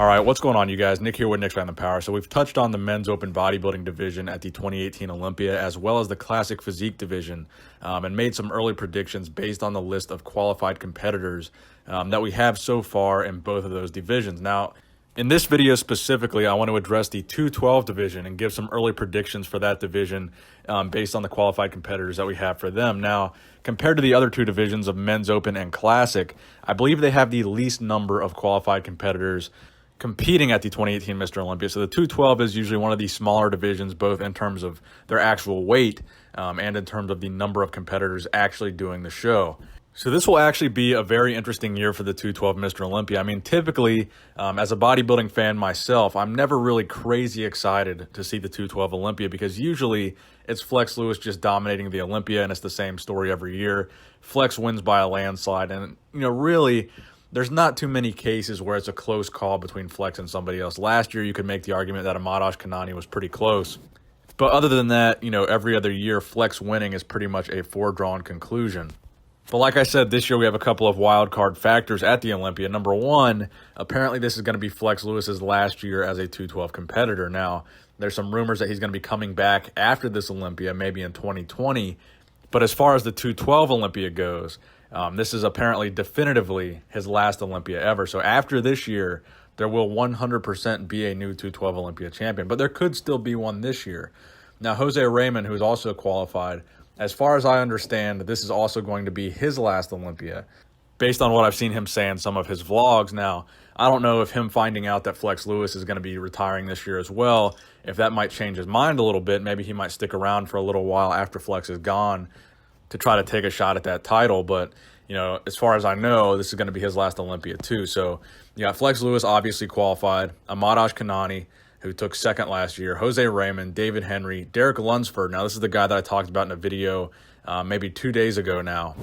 All right, what's going on, you guys? Nick here with Nick's Found the Power. So we've touched on the men's open bodybuilding division at the 2018 Olympia, as well as the classic physique division, and made some early predictions based on the list of qualified competitors that we have so far in both of those divisions. Now, in this video specifically, I want to address the 212 division and give some early predictions for that division based on the qualified competitors that we have for them. Now, compared to the other two divisions of men's open and classic, I believe they have the least number of qualified competitors competing at the 2018 Mr. Olympia. So the 212 is usually one of the smaller divisions, both in terms of their actual weight and in terms of the number of competitors actually doing the show. So this will actually be a very interesting year for the 212 Mr. Olympia. I mean, typically, as a bodybuilding fan myself, I'm never really crazy excited to see the 212 Olympia because usually it's Flex Lewis just dominating the Olympia and it's the same story every year. Flex wins by a landslide and, really, there's not too many cases where it's a close call between Flex and somebody else. Last year, you could make the argument that Ahmad Ashkanani was pretty close. But other than that, every other year, Flex winning is pretty much a foregone conclusion. But like I said, this year we have a couple of wild card factors at the Olympia. Number one, apparently this is going to be Flex Lewis's last year as a 212 competitor. Now, there's some rumors that he's going to be coming back after this Olympia, maybe in 2020. But as far as the 212 Olympia goes, this is apparently definitively his last Olympia ever. So after this year, there will 100% be a new 212 Olympia champion, but there could still be one this year. Now, Hosea Raymond, who is also qualified, as far as I understand, this is also going to be his last Olympia, based on what I've seen him say in some of his vlogs. Now, I don't know if him finding out that Flex Lewis is going to be retiring this year as well, if that might change his mind a little bit. Maybe he might stick around for a little while after Flex is gone to try to take a shot at that title. But, as far as I know, this is going to be his last Olympia too. So, Flex Lewis obviously qualified, Ahmad Ashkanani, who took second last year, Hosea Raymond, David Henry, Derek Lunsford. Now, this is the guy that I talked about in a video maybe 2 days ago now.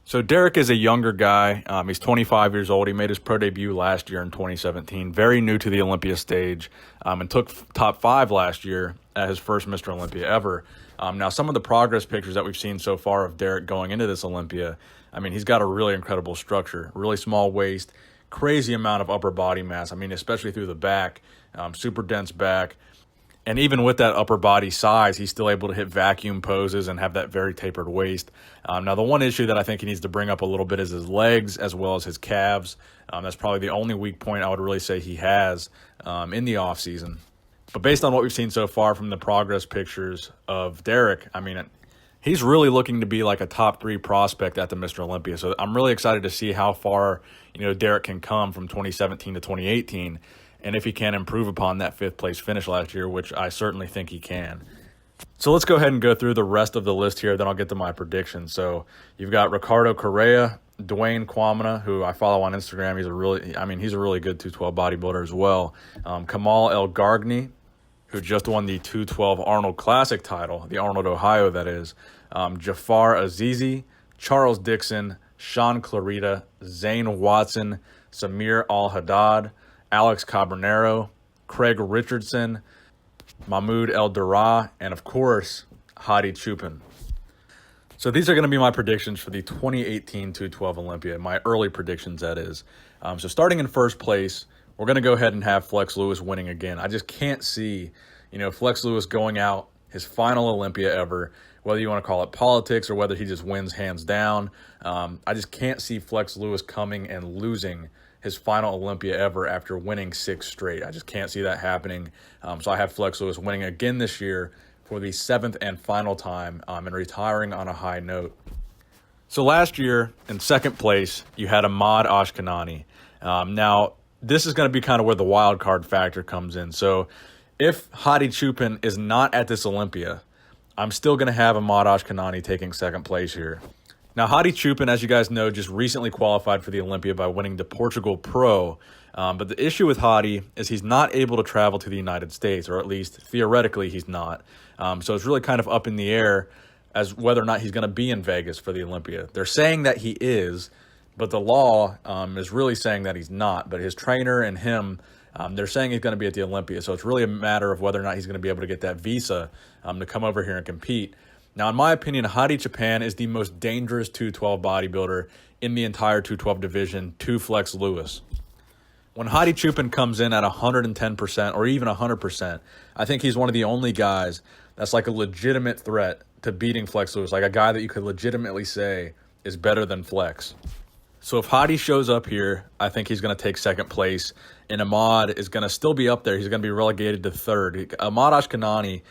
So Derek is a younger guy. He's 25 years old. He made his pro debut last year in 2017. Very new to the Olympia stage and took top 5 last year at his first Mr. Olympia ever. Now, some of the progress pictures that we've seen so far of Derek going into this Olympia, he's got a really incredible structure, really small waist, crazy amount of upper body mass. Especially through the back, super dense back. And even with that upper body size, he's still able to hit vacuum poses and have that very tapered waist. Now, the one issue that I think he needs to bring up a little bit is his legs as well as his calves. That's probably the only weak point I would really say he has in the offseason. But based on what we've seen so far from the progress pictures of Derek, he's really looking to be like a top 3 prospect at the Mr. Olympia. So I'm really excited to see how far, Derek can come from 2017 to 2018. And if he can improve upon that 5th place finish last year, which I certainly think he can. So let's go ahead and go through the rest of the list here, then I'll get to my predictions. So you've got Ricardo Correa, Dwayne Kwamina, who I follow on Instagram. He's a really good 212 bodybuilder as well. Kamal El Gargni, who just won the 212 Arnold Classic title, the Arnold, Ohio, that is. Jafar Azizi, Charles Dixon, Sean Clarita, Zane Watson, Samir Al-Haddad, Alex Cabernero, Craig Richardson, Mahmoud El Dara, and of course, Hadi Chupin. So these are going to be my predictions for the 2018 212 Olympia, my early predictions, that is. So starting in first place, we're going to go ahead and have Flex Lewis winning again. I just can't see, Flex Lewis going out his final Olympia ever, whether you want to call it politics or whether he just wins hands down. I just can't see Flex Lewis coming and losing his final Olympia ever after winning 6 straight. I just can't see that happening. So I have Flex Lewis winning again this year for the 7th and final time and retiring on a high note. So last year, in second place, you had Ahmad Ashkanani. Now, this is going to be kind of where the wild card factor comes in. So if Hadi Chupin is not at this Olympia, I'm still going to have Ahmad Ashkanani taking second place here. Now, Hadi Chupin, as you guys know, just recently qualified for the Olympia by winning the Portugal Pro. But the issue with Hadi is he's not able to travel to the United States, or at least theoretically he's not. So it's really kind of up in the air as whether or not he's going to be in Vegas for the Olympia. They're saying that he is, but the law is really saying that he's not. But his trainer and him, they're saying he's going to be at the Olympia. So it's really a matter of whether or not he's going to be able to get that visa to come over here and compete. Now, in my opinion, Hadi Chupin is the most dangerous 212 bodybuilder in the entire 212 division to Flex Lewis. When Hadi Chupin comes in at 110% or even 100%, I think he's one of the only guys that's like a legitimate threat to beating Flex Lewis, like a guy that you could legitimately say is better than Flex. So if Hadi shows up here, I think he's going to take second place, and Ahmad is going to still be up there. He's going to be relegated to third. Ahmad Ashkenani,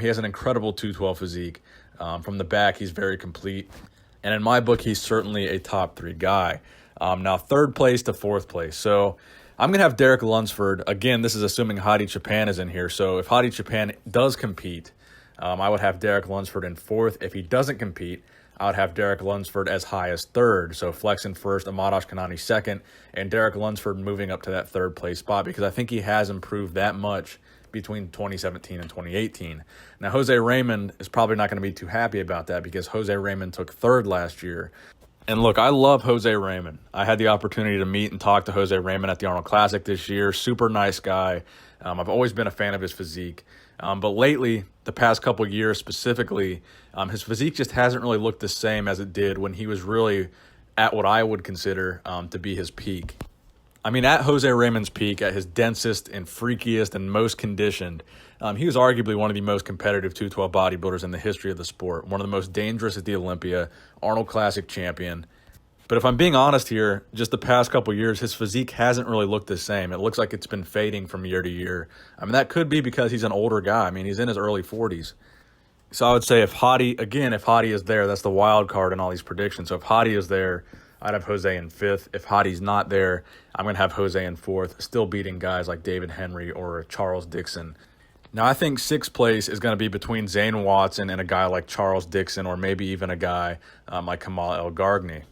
he has an incredible 212 physique. From the back, he's very complete. And in my book, he's certainly a top 3 guy. Now, third place to fourth place. So I'm going to have Derek Lunsford. Again, this is assuming Hadi Chupin is in here. So if Hadi Chupin does compete, I would have Derek Lunsford in fourth. If he doesn't compete, I would have Derek Lunsford as high as third. So Flex in first, Ahmad Ashkenani second, and Derek Lunsford moving up to that third place spot because I think he has improved that much between 2017 and 2018. Now, Hosea Raymond is probably not going to be too happy about that because Hosea Raymond took third last year. And look, I love Hosea Raymond. I had the opportunity to meet and talk to Hosea Raymond at the Arnold Classic this year. Super nice guy. I've always been a fan of his physique. But lately, the past couple years specifically, his physique just hasn't really looked the same as it did when he was really at what I would consider to be his peak. I mean, at Hosea Raymond's peak, at his densest and freakiest and most conditioned, he was arguably one of the most competitive 212 bodybuilders in the history of the sport, one of the most dangerous at the Olympia, Arnold Classic champion. But if I'm being honest here, just the past couple years, his physique hasn't really looked the same. It looks like it's been fading from year to year. I mean, that could be because he's an older guy. I mean, he's in his early 40s. So I would say if Hadi is there, that's the wild card in all these predictions. So if Hadi is there, I'd have Jose in fifth. If Hadi's not there, I'm going to have Jose in fourth, still beating guys like David Henry or Charles Dixon. Now, I think sixth place is going to be between Zane Watson and a guy like Charles Dixon or maybe even a guy like Kamal El-Gargni.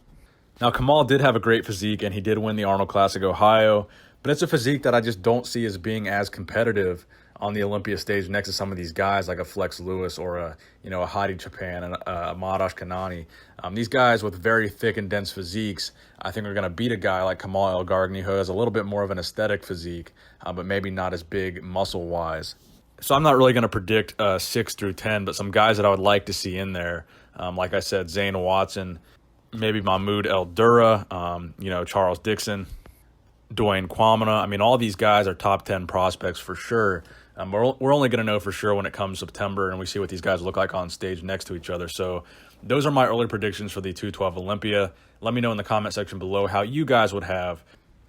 Now, Kamal did have a great physique, and he did win the Arnold Classic Ohio, but it's a physique that I just don't see as being as competitive on the Olympia stage next to some of these guys like a Flex Lewis or a Hadi Chupin and Ahmad Ashkenani. These guys with very thick and dense physiques, I think are going to beat a guy like Kamal El-Gargni, who has a little bit more of an aesthetic physique, but maybe not as big muscle-wise. So I'm not really going to predict 6 through 10, but some guys that I would like to see in there, like I said, Zane Watson, maybe Mahmoud El-Dura, Charles Dixon, Dwayne Kwamina. I mean, all these guys are top 10 prospects for sure. We're only going to know for sure when it comes September and we see what these guys look like on stage next to each other. So those are my early predictions for the 212 Olympia. Let me know in the comment section below how you guys would have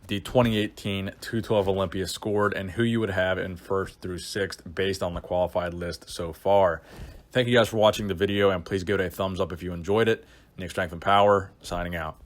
the 2018 212 Olympia scored and who you would have in first through sixth based on the qualified list so far. Thank you guys for watching the video, and please give it a thumbs up if you enjoyed it. Nick Strength and Power, signing out.